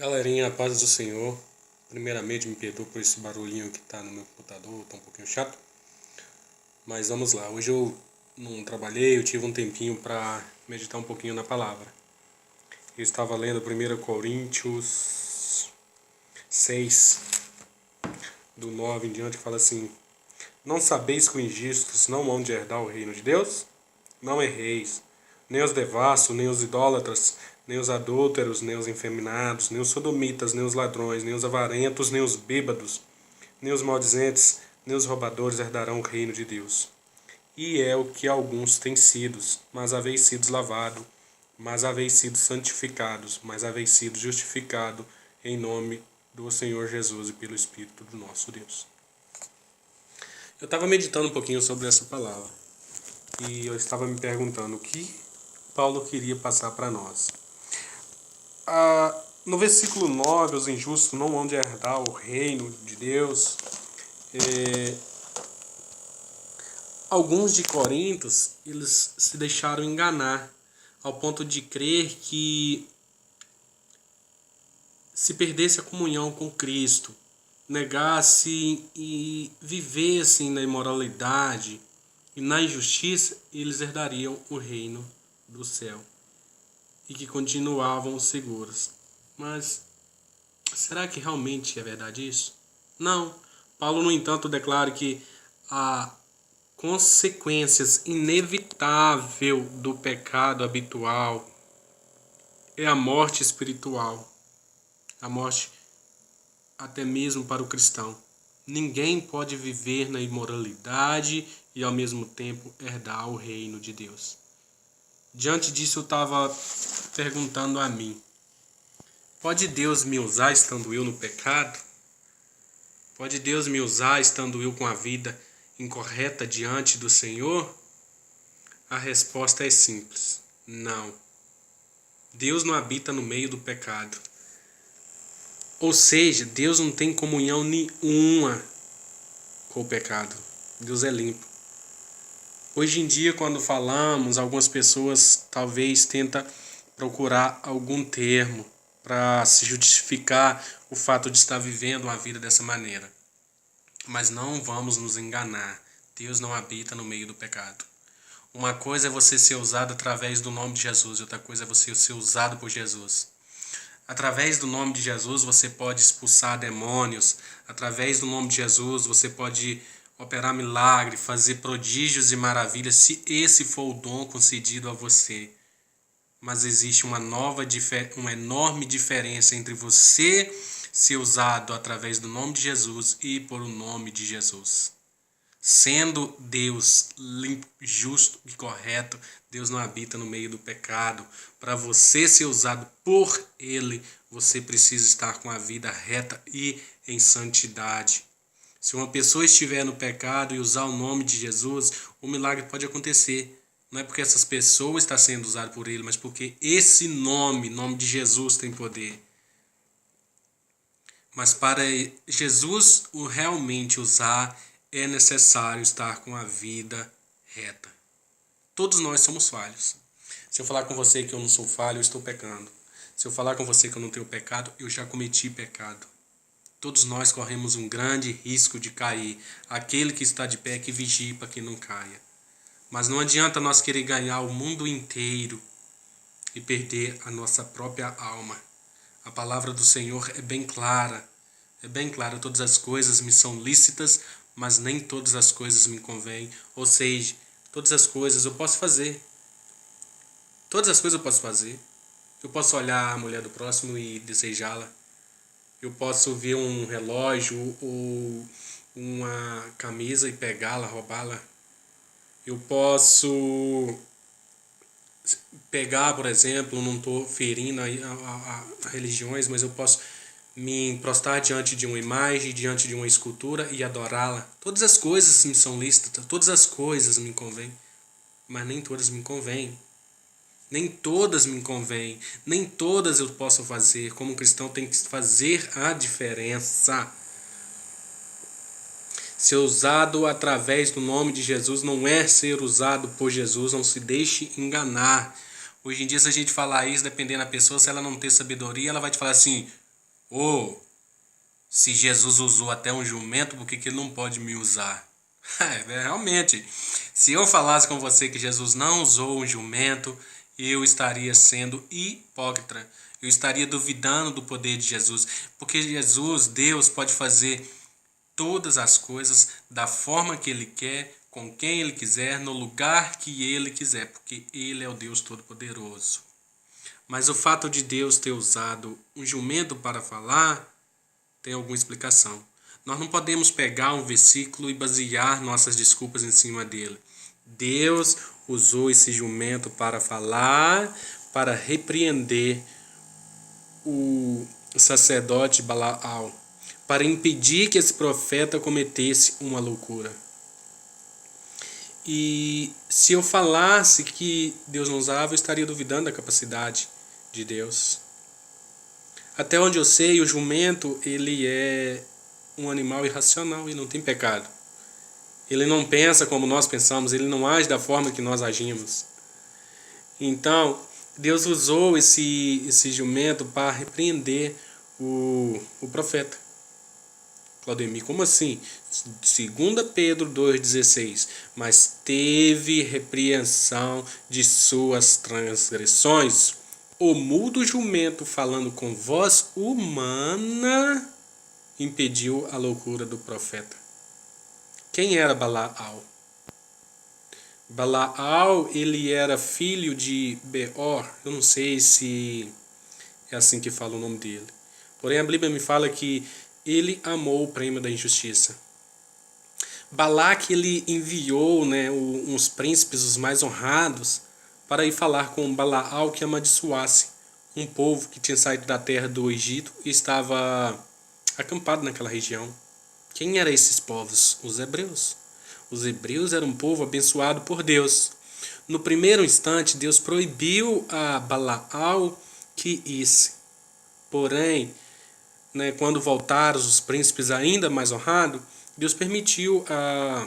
Galerinha, a paz do Senhor. Primeiramente, me perdoa por esse barulhinho que tá no meu computador, tá um pouquinho chato. Mas vamos lá. Hoje eu não trabalhei, eu tive um tempinho para meditar um pouquinho na palavra. Eu estava lendo 1 Coríntios 6, do 9 em diante, que fala assim: Não sabeis que os injustos não hão de herdar o reino de Deus? Não erreis, nem os devassos, nem os idólatras, nem os adúlteros, nem os efeminados, nem os sodomitas, nem os ladrões, nem os avarentos, nem os bêbados, nem os maldizentes, nem os roubadores herdarão o reino de Deus. E é o que alguns têm sido, mas haveis sido lavado, mas haveis sido santificados, mas haveis sido justificado em nome do Senhor Jesus e pelo Espírito do nosso Deus. Eu estava meditando um pouquinho sobre essa palavra e eu estava me perguntando o que Paulo queria passar para nós. No versículo 9, os injustos não hão de herdar o reino de Deus. Alguns de Corintos, eles se deixaram enganar ao ponto de crer que se perdesse a comunhão com Cristo, negasse e vivessem na imoralidade e na injustiça, eles herdariam o reino do céu e que continuavam seguros. Mas será que realmente é verdade isso? Não. Paulo, no entanto, declara que a consequências inevitável do pecado habitual é a morte espiritual, a morte até mesmo para o cristão. Ninguém pode viver na imoralidade e ao mesmo tempo herdar o reino de Deus. Diante disso eu estava perguntando a mim: pode Deus me usar estando eu no pecado? Pode Deus me usar estando eu com a vida incorreta diante do Senhor? A resposta é simples: não. Deus não habita no meio do pecado. Ou seja, Deus não tem comunhão nenhuma com o pecado. Deus é limpo. Hoje em dia, quando falamos, algumas pessoas talvez tentam procurar algum termo para se justificar o fato de estar vivendo uma vida dessa maneira. Mas não vamos nos enganar. Deus não habita no meio do pecado. Uma coisa é você ser usado através do nome de Jesus, outra coisa é você ser usado por Jesus. Através do nome de Jesus você pode expulsar demônios. Através do nome de Jesus você pode operar milagre, fazer prodígios e maravilhas, se esse for o dom concedido a você. Mas existe uma enorme diferença entre você ser usado através do nome de Jesus e por o nome de Jesus. Sendo Deus limpo, justo e correto, Deus não habita no meio do pecado. Para você ser usado por Ele, você precisa estar com a vida reta e em santidade. Se uma pessoa estiver no pecado e usar o nome de Jesus, o milagre pode acontecer. Não é porque essas pessoas estão sendo usadas por Ele, mas porque esse nome de Jesus, tem poder. Mas para Jesus o realmente usar, é necessário estar com a vida reta. Todos nós somos falhos. Se eu falar com você que eu não sou falho, eu estou pecando. Se eu falar com você que eu não tenho pecado, eu já cometi pecado. Todos nós corremos um grande risco de cair. Aquele que está de pé, que vigie para que não caia. Mas não adianta nós querer ganhar o mundo inteiro e perder a nossa própria alma. A palavra do Senhor é bem clara. É bem clara, todas as coisas me são lícitas, mas nem todas as coisas me convêm. Ou seja, todas as coisas eu posso fazer. Todas as coisas eu posso fazer. Eu posso olhar a mulher do próximo e desejá-la. Eu posso ver um relógio ou uma camisa e pegá-la, roubá-la. Eu posso pegar, por exemplo, não estou ferindo a religiões, mas eu posso me prostrar diante de uma imagem, diante de uma escultura e adorá-la. Todas as coisas me são lícitas, todas as coisas me convêm, mas nem todas me convêm. Nem todas me convêm, nem todas eu posso fazer. Como cristão tem que fazer a diferença. Ser usado através do nome de Jesus não é ser usado por Jesus, não se deixe enganar. Hoje em dia, se a gente falar isso, dependendo da pessoa, se ela não ter sabedoria, ela vai te falar assim: Ou, se Jesus usou até um jumento, por que ele não pode me usar? Realmente, se eu falasse com você que Jesus não usou um jumento, eu estaria sendo hipócrita. Eu estaria duvidando do poder de Jesus. Porque Jesus, Deus, pode fazer todas as coisas da forma que Ele quer, com quem Ele quiser, no lugar que Ele quiser. Porque Ele é o Deus Todo-Poderoso. Mas o fato de Deus ter usado um jumento para falar tem alguma explicação. Nós não podemos pegar um versículo e basear nossas desculpas em cima dele. Deus usou esse jumento para falar, para repreender o sacerdote Balaal, para impedir que esse profeta cometesse uma loucura. E se eu falasse que Deus não usava, eu estaria duvidando da capacidade de Deus. Até onde eu sei, o jumento, ele é um animal irracional e não tem pecado. Ele não pensa como nós pensamos, ele não age da forma que nós agimos. Então, Deus usou esse jumento para repreender o profeta. Claudemir, como assim? 2 Pedro 2,16. Mas teve repreensão de suas transgressões. O mudo jumento, falando com voz humana, impediu a loucura do profeta. Quem era Balaal? Balaal, ele era filho de Beor. Eu não sei se é assim que fala o nome dele. Porém, a Bíblia me fala que ele amou o prêmio da injustiça. Balaque, ele enviou, uns príncipes, os mais honrados, para ir falar com Balaal que amaldiçoasse um povo que tinha saído da terra do Egito e estava acampado naquela região. Quem eram esses povos? Os hebreus. Os hebreus eram um povo abençoado por Deus. No primeiro instante, Deus proibiu a Balaal que isse. Porém, quando voltaram os príncipes ainda mais honrados, Deus permitiu a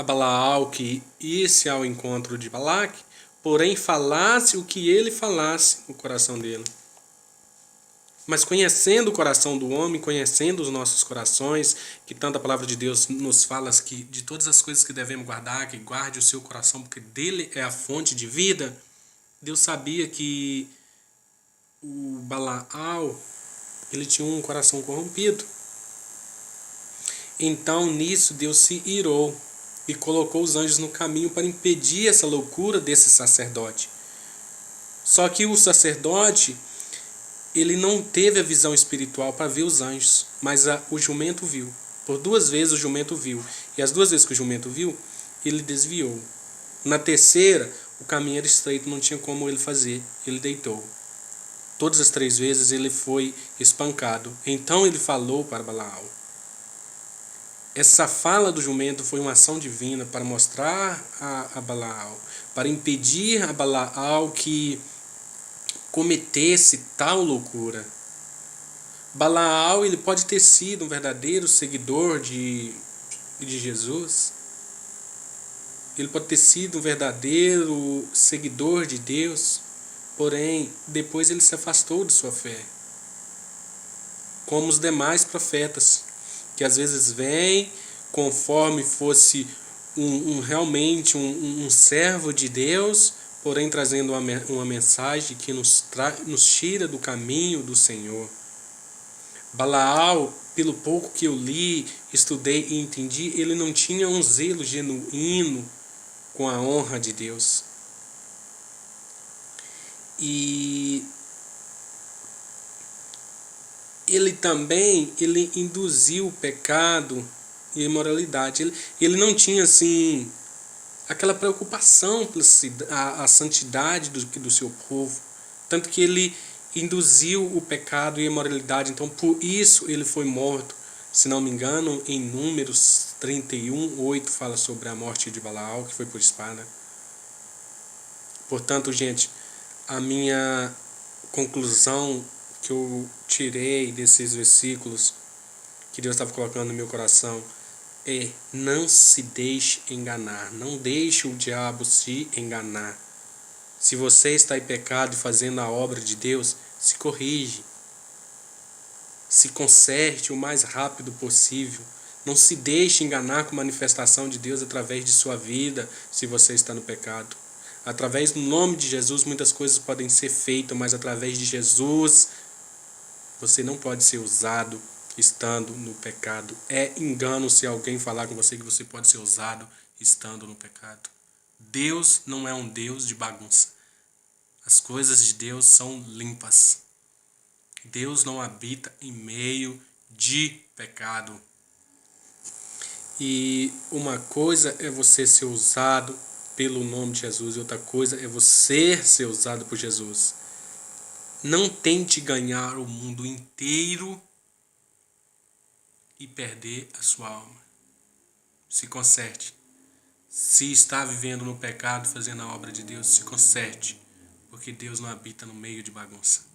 Balaal que isse ao encontro de Balaque, porém falasse o que ele falasse no coração dele. Mas conhecendo o coração do homem, conhecendo os nossos corações, que tanto a palavra de Deus nos fala que de todas as coisas que devemos guardar, que guarde o seu coração, porque dele é a fonte de vida, Deus sabia que o Balaal, ele tinha um coração corrompido. Então, nisso, Deus se irou e colocou os anjos no caminho para impedir essa loucura desse sacerdote. Só que o sacerdote, ele não teve a visão espiritual para ver os anjos, mas o jumento viu. Por 2 vezes o jumento viu. E as 2 vezes que o jumento viu, ele desviou. Na terceira, o caminho era estreito, não tinha como ele fazer. Ele deitou. Todas as 3 vezes ele foi espancado. Então ele falou para Balaal. Essa fala do jumento foi uma ação divina para mostrar a Balaal, para impedir a Balaal que cometesse tal loucura. Balaal, ele pode ter sido um verdadeiro seguidor de Jesus. Ele pode ter sido um verdadeiro seguidor de Deus. Porém, depois ele se afastou de sua fé. Como os demais profetas, que às vezes vêm conforme fosse realmente um servo de Deus, porém trazendo uma mensagem que nos tira do caminho do Senhor. Balaal, pelo pouco que eu li, estudei e entendi, ele não tinha um zelo genuíno com a honra de Deus. E ele também induziu o pecado e a imoralidade. Ele não tinha assim aquela preocupação pela a santidade do seu povo. Tanto que ele induziu o pecado e a imoralidade. Então, por isso ele foi morto. Se não me engano, em Números 31:8 fala sobre a morte de Balaal, que foi por espada. Portanto, gente, a minha conclusão que eu tirei desses versículos que Deus estava colocando no meu coração é: não se deixe enganar, não deixe o diabo se enganar. Se você está em pecado e fazendo a obra de Deus, se corrige. Se conserte o mais rápido possível. Não se deixe enganar com a manifestação de Deus através de sua vida, se você está no pecado. Através do nome de Jesus, muitas coisas podem ser feitas, mas através de Jesus, você não pode ser usado estando no pecado. É engano se alguém falar com você que você pode ser usado estando no pecado. Deus não é um Deus de bagunça. As coisas de Deus são limpas. Deus não habita em meio de pecado. E uma coisa é você ser usado pelo nome de Jesus e outra coisa é você ser usado por Jesus. Não tente ganhar o mundo inteiro e perder a sua alma. Se conserte. Se está vivendo no pecado, fazendo a obra de Deus, se conserte. Porque Deus não habita no meio de bagunça.